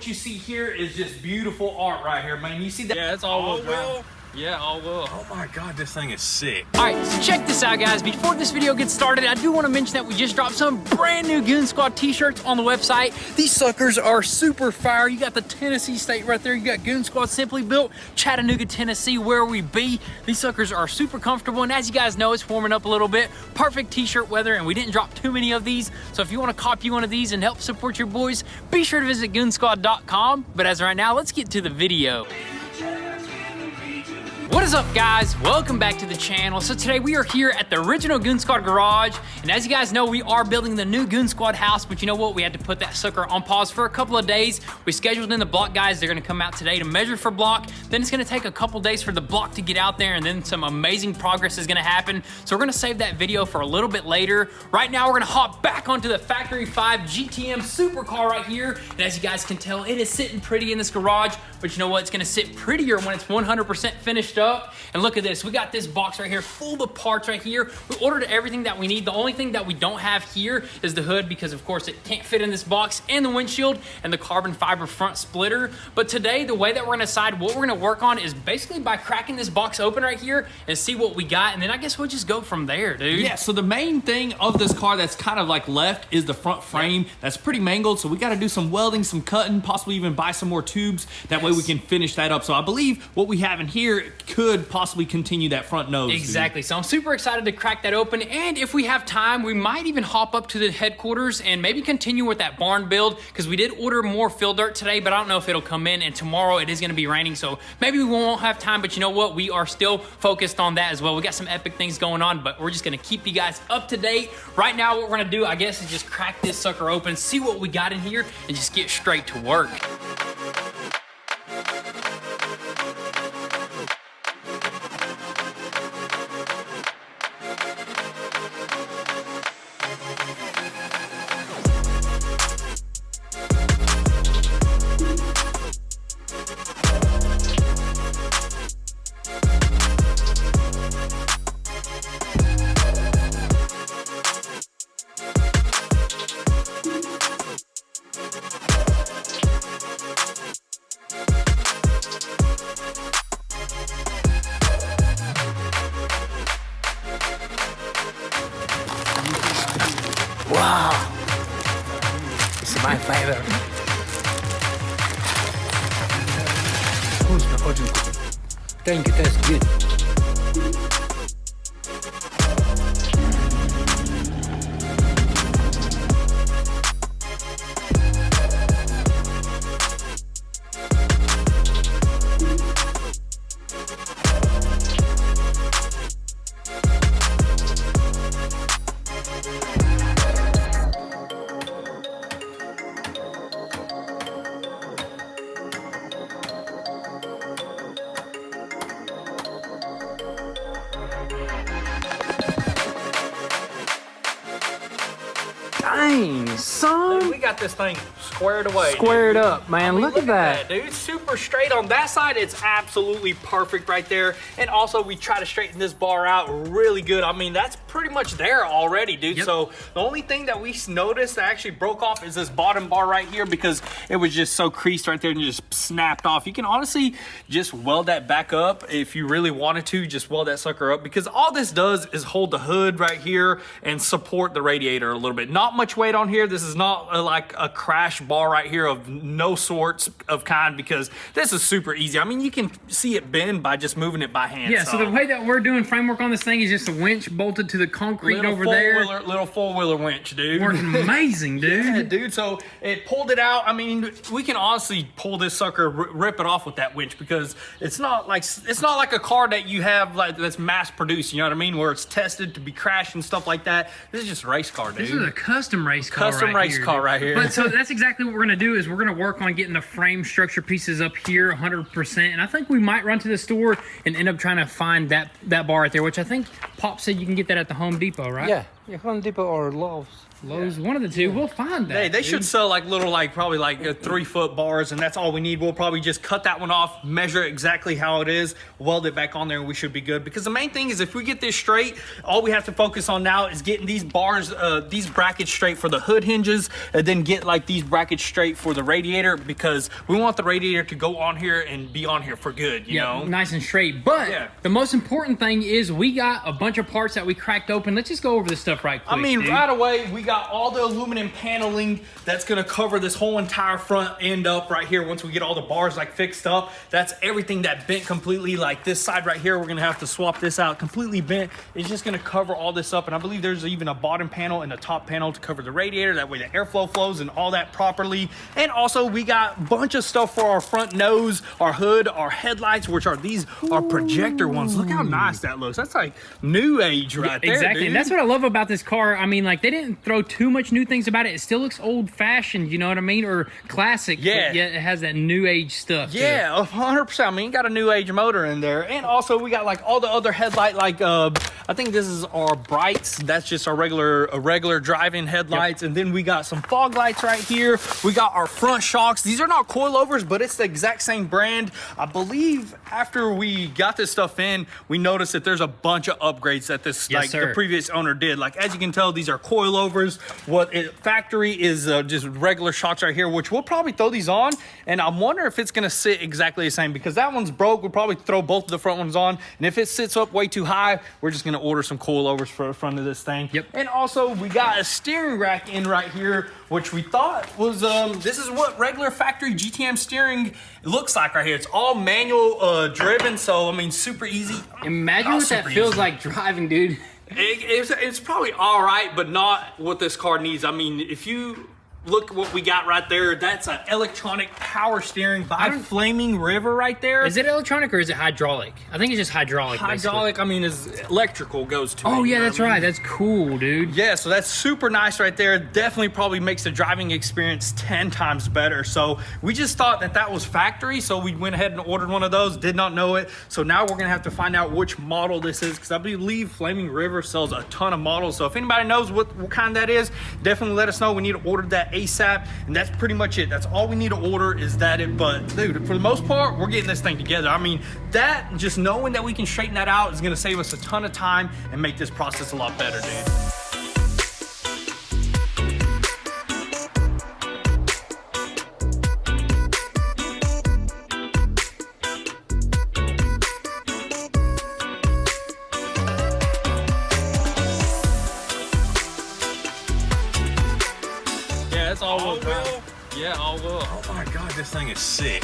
what you see here is just beautiful art right here, man. You see that? Yeah, it's all-wheel drive. Yeah, all-wheel. Oh my God, this thing is sick. All right, so check this out, guys. Before this video gets started, I do want to mention that we just dropped some brand new Goon Squad t-shirts on the website. These suckers are super fire. You got the Tennessee state right there. You got Goon Squad Simply Built, Chattanooga, Tennessee, where we be. These suckers are super comfortable, and as you guys know, it's warming up a little bit. Perfect t-shirt weather, and we didn't drop too many of these. So if you want to copy one of these and help support your boys, be sure to visit goonzquad.com. But as of right now, let's get to the video. What is up, guys? Welcome back to the channel. So today we are here at the original Goon Squad garage, and as you guys know, we are building the new Goon Squad house, but you know what? We had to put that sucker on pause for a couple of days. We scheduled in the block guys. They're gonna come out today to measure for block. Then it's gonna take a couple days for the block to get out there, and then some amazing progress is gonna happen. So we're gonna save that video for a little bit later. Right now, we're gonna hop back onto the Factory 5 GTM Supercar right here, and as you guys can tell, it is sitting pretty in this garage, but you know what? It's gonna sit prettier when it's 100% finished up. And look at this, we got this box right here full of parts right here. We ordered everything that we need. The only thing that we don't have here is the hood, because of course it can't fit in this box, and the windshield and the carbon fiber front splitter. But today, the way that we're gonna decide what we're gonna work on is basically by cracking this box open right here and see what we got, and then I guess we'll just go from there, dude. Yeah, so the main thing of this car that's kind of like left is the front frame. That's pretty mangled, so we gotta do some welding, some cutting, possibly even buy some more tubes. That way we can finish that up. So I believe what we have in here could possibly continue that front nose. Exactly. Dude. So I'm super excited to crack that open, and if we have time, we might even hop up to the headquarters and maybe continue with that barn build, because we did order more fill dirt today, but I don't know if it'll come in, and tomorrow it is going to be raining, so maybe we won't have time. But you know what? We are still focused on that as well. We got some epic things going on, but we're just going to keep you guys up to date. Right now, what we're going to do, I guess, is just crack this sucker open, see what we got in here, and just get straight to work. Wow, this is my favorite. Thank you, that's good. Dang, son. Dude, we got this thing squared away. Squared up, man. I mean, look at that. Dude. Super straight on that side. It's absolutely perfect right there. And also, we try to straighten this bar out really good. I mean, that's pretty much there already, dude. Yep. So the only thing that we noticed that actually broke off is this bottom bar right here, because it was just so creased right there and just snapped off. You can honestly just weld that back up if you really wanted to. Just weld that sucker up, because all this does is hold the hood right here and support the radiator a little bit. Not much weight on here. This is not like a crash bar right here of no sorts of kind, because this is super easy. I mean, you can see it bend by just moving it by hand. Yeah, so the way that we're doing framework on this thing is just a winch bolted to the concrete over there. Little four-wheeler winch, dude. Working amazing, dude. Yeah, dude. So it pulled it out. I mean, we can honestly pull this sucker, rip it off with that winch, because it's not like a car that you have like that's mass produced. You know what I mean? Where it's tested to be crashed and stuff like that. This is just a race car, dude. This is a custom race car. Custom race car right here. But so that's exactly what we're gonna do, is we're gonna work on getting the frame structure pieces up here 100%. And I think we might run to the store and end up trying to find that bar right there, which I think Pop said you can get that at the Home Depot, right? Yeah, Yeah, Home Depot or Lowe's. Lowe's, one of the two. We'll find that. They should sell like little, like probably like 3-foot bars, and that's all we need. We'll probably just cut that one off, measure exactly how it is, weld it back on there, and we should be good. Because the main thing is, if we get this straight, all we have to focus on now is getting these bars, these brackets straight for the hood hinges, and then get like these brackets straight for the radiator, because we want the radiator to go on here and be on here for good, you know? Nice and straight. But the most important thing is we got a bunch of parts that we cracked open. Let's just go over this stuff right quick. I mean, right away, we got all the aluminum paneling that's gonna cover this whole entire front end up right here. Once we get all the bars like fixed up, that's everything that bent completely. Like this side right here, we're gonna have to swap this out, completely bent. It's just gonna cover all this up. And I believe there's even a bottom panel and a top panel to cover the radiator. That way the airflow flows and all that properly. And also we got a bunch of stuff for our front nose, our hood, our headlights, which are these are projector ones. Look how nice that looks. That's like new age right there, exactly. dude. And that's what I love about this car. I mean, like, they didn't throw too much new things about it. It still looks old-fashioned, you know what I mean, or classic. Yeah. But yet it has that new age stuff. Yeah, 100%. I mean, you got a new age motor in there. And also we got like all the other headlight, like I think this is our brights. That's just our regular driving headlights. And then we got some fog lights right here. We got our front shocks. These are not coilovers, but it's the exact same brand. I believe after we got this stuff in, we noticed that there's a bunch of upgrades that this the previous owner did. Like, as you can tell, these are coilovers. Factory is just regular shocks right here, which we'll probably throw these on, and I wonder if it's gonna sit exactly the same, because that one's broke. We'll probably throw both of the front ones on, and if it sits up way too high, we're just gonna order some coilovers for the front of this thing. And also we got a steering rack in right here, which we thought was this is what regular factory GTM steering looks like right here. It's all manual driven, so I mean, super easy. Imagine what that feels like driving, dude. It's probably all right, but not what this car needs. I mean, if you look what we got right there, that's an electronic power steering by Flaming River right there. Is it electronic or is it hydraulic? I think it's just hydraulic. Hydraulic, basically. I mean, is electrical goes to Oh, it, yeah, that's right. That's cool, dude. Yeah, so that's super nice right there. Definitely probably makes the driving experience 10 times better. So we just thought that that was factory, so we went ahead and ordered one of those, did not know it. So now we're gonna have to find out which model this is, because I believe Flaming River sells a ton of models. So if anybody knows what kind that is, definitely let us know. We need to order that ASAP, and that's pretty much it. That's all we need to order is that it. But dude, for the most part, we're getting this thing together. I mean, that just knowing that we can straighten that out is gonna save us a ton of time and make this process a lot better, dude. That's all wheel. Yeah, all wheel. Oh my God, this thing is sick.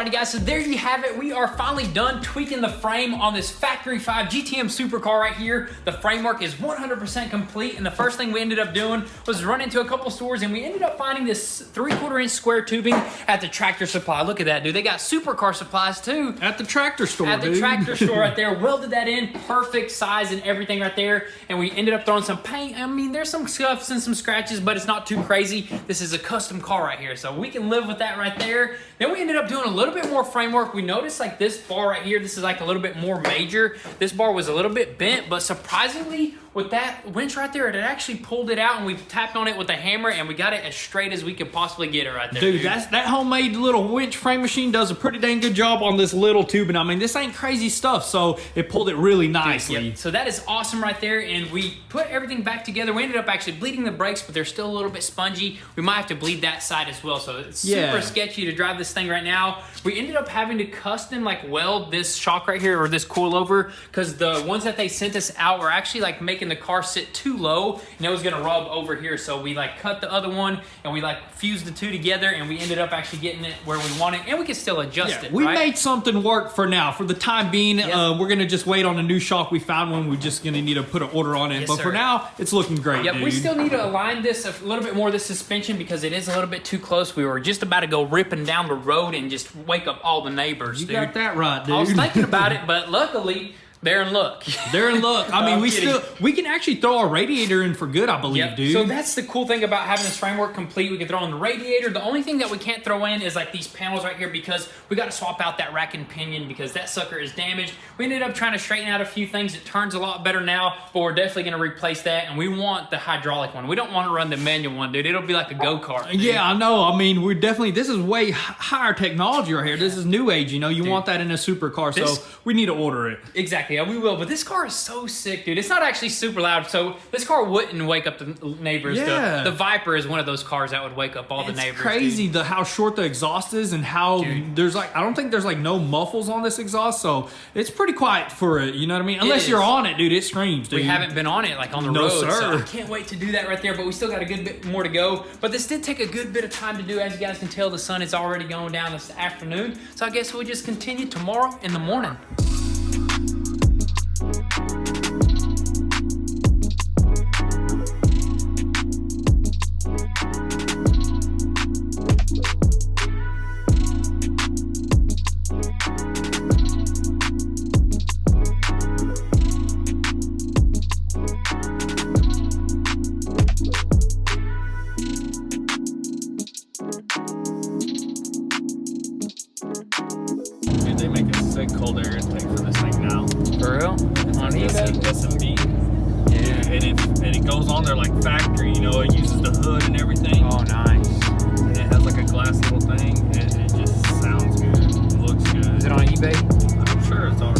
Alrighty guys, so there you have it. We are finally done tweaking the frame on this Factory 5 GTM Supercar right here. The framework is 100% complete, and the first thing we ended up doing was run into a couple stores, and we ended up finding this 3/4 inch square tubing at the Tractor Supply. Look at that, dude. They got Supercar supplies too. At the tractor store, At the tractor store right there. Welded that in, perfect size and everything right there, and we ended up throwing some paint. I mean, there's some scuffs and some scratches, but it's not too crazy. This is a custom car right here, so we can live with that right there. Then we ended up doing a little bit more framework. We noticed like this bar right here, this is like a little bit more major. This bar was a little bit bent, but surprisingly, with that winch right there, it actually pulled it out, and we tapped on it with a hammer, and we got it as straight as we could possibly get it right there. Dude, that homemade little winch frame machine does a pretty dang good job on this little tubing. I mean, this ain't crazy stuff, so it pulled it really nicely. Yep. So that is awesome right there, and we put everything back together. We ended up actually bleeding the brakes, but they're still a little bit spongy. We might have to bleed that side as well, so it's super sketchy to drive this thing right now. We ended up having to custom like weld this shock right here, or this coilover, because the ones that they sent us out were actually like making the car sit too low, and it was gonna rub over here. So we like cut the other one, and we like fused the two together, and we ended up actually getting it where we want it, and we can still adjust it. We made something work for now. For the time being, we're gonna just wait on a new shock. We found one. We're just gonna need to put an order on it. But for now, it's looking great. Yep, dude. we still need to align this a little bit more, this suspension, because it is a little bit too close. We were just about to go ripping down the road and just wake up all the neighbors. You got that right, dude. I was thinking about it, but luckily, they're in luck. They're in luck. I mean, we can actually throw our radiator in for good, I believe, dude. So that's the cool thing about having this framework complete. We can throw in the radiator. The only thing that we can't throw in is like these panels right here, because we got to swap out that rack and pinion because that sucker is damaged. We ended up trying to straighten out a few things. It turns a lot better now, but we're definitely going to replace that, and we want the hydraulic one. We don't want to run the manual one, dude. It'll be like a go-kart. Yeah, I know. I mean, we're definitely, this is way higher technology right here. This is new age, you know. You want that in a supercar, so we need to order it. Exactly, we will. But this car is so sick, dude. It's not actually super loud, so this car wouldn't wake up the neighbors. Yeah. The Viper is one of those cars that would wake up all the neighbors. It's crazy how short the exhaust is, and how there's like, I don't think there's like no muffles on this exhaust, so it's pretty quiet for it, you know what I mean? Unless you're on it, dude, it screams, dude. We haven't been on it like on the road, sir. So I can't wait to do that right there, but we still got a good bit more to go. But this did take a good bit of time to do. As you guys can tell, the sun is already going down this afternoon, so I guess we'll just continue tomorrow in the morning. Dude, they make a sick cold air intake for this thing now. For real? On eBay? SMB. Yeah. And it goes on there like factory, you know, it uses the hood and everything. Oh, nice. And it has like a glass little thing, and it just sounds good. It looks good. Is it on eBay? I'm sure it's on.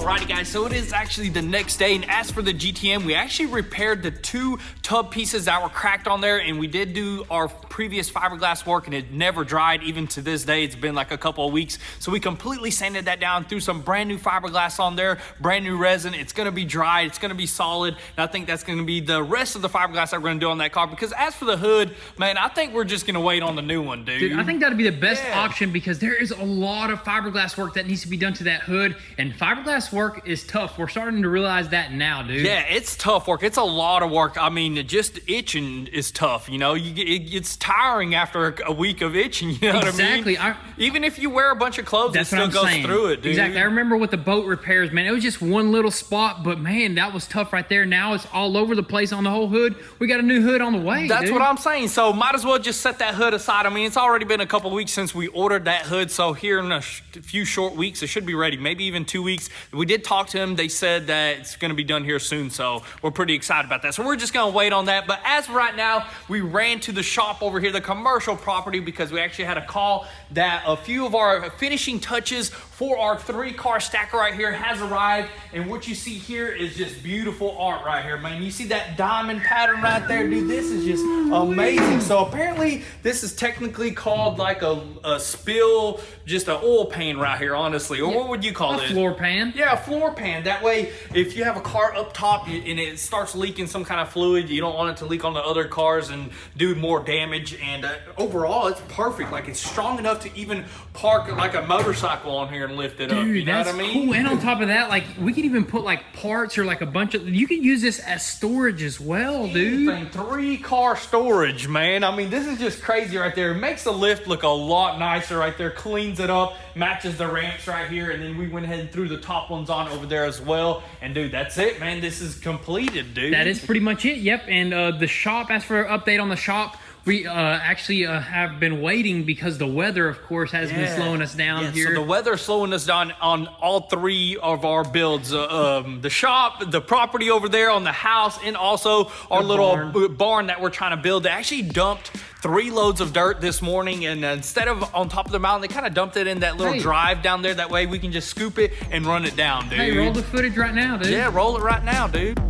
Alrighty guys, so it is actually the next day, and as for the GTM, we actually repaired the 2 tub pieces that were cracked on there, and we did do our previous fiberglass work, and it never dried. Even to this day, it's been like a couple of weeks, so we completely sanded that down, threw some brand new fiberglass on there, brand new resin. It's gonna be dry, it's gonna be solid, and I think that's gonna be the rest of the fiberglass that we're gonna do on that car. Because as for the hood, man, I think we're just gonna wait on the new one, dude. Dude, I think that'd be the best option, because there is a lot of fiberglass work that needs to be done to that hood, and fiberglass work is tough. We're starting to realize that now, dude. Yeah, it's tough work. It's a lot of work. I mean, just itching is tough, you know? It's tiring after a week of itching, you know what I mean? Even if you wear a bunch of clothes, it still goes through it, dude. Exactly. I remember with the boat repairs, man, it was just one little spot, but man, that was tough right there. Now it's all over the place on the whole hood. We got a new hood on the way, That's what I'm saying. So might as well just set that hood aside. I mean, it's already been a couple weeks since we ordered that hood, so here in a few short weeks, it should be ready, maybe even 2 weeks. We did talk to him. They said that it's gonna be done here soon, so we're pretty excited about that. So we're just gonna wait on that. But as of right now, we ran to the shop over here, the commercial property, because we actually had a call that a few of our finishing touches for our 3-car stacker right here has arrived. And what you see here is just beautiful art right here, man. You see that diamond pattern right there, dude? This is just amazing. So apparently this is technically called like a spill, just an oil pan right here, honestly. Or what would you call it? A floor pan? Yeah, a floor pan. That way, if you have a car up top and it starts leaking some kind of fluid, you don't want it to leak on the other cars and do more damage. And overall, it's perfect. Like, it's strong enough to even park like a motorcycle on here and lift it up. You know what I mean? Cool. And on top of that, like, we could even put like parts or like a bunch of, you could use this as storage as well, dude. 3-car storage, man. I mean, this is just crazy right there. It makes the lift look a lot nicer right there, cleans it up, matches the ramps right here, and then we went ahead and threw the top ones on over there as well. And dude, that's it, man. This is completed, dude. That is pretty much it. Yep. And the shop, as for an update on the shop, we actually have been waiting because the weather, of course, has been slowing us down here. So the weather's slowing us down on all 3 of our builds. The shop, the property over there on the house, and also our little barn that we're trying to build. They actually dumped 3 loads of dirt this morning, and instead of on top of the mountain, they kind of dumped it in that little drive down there. That way we can just scoop it and run it down, dude. Hey, roll the footage right now, dude. Yeah, roll it right now, dude.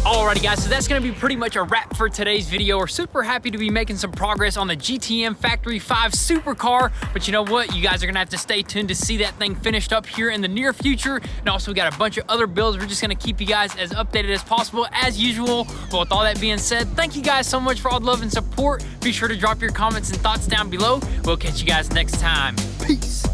Alrighty guys, so that's gonna be pretty much a wrap for today's video. We're super happy to be making some progress on the GTM Factory 5 Supercar, but you know what? You guys are gonna have to stay tuned to see that thing finished up here in the near future. And also we got a bunch of other builds. We're just gonna keep you guys as updated as possible as usual. But with all that being said, thank you guys so much for all the love and support. Be sure to drop your comments and thoughts down below. We'll catch you guys next time. Peace.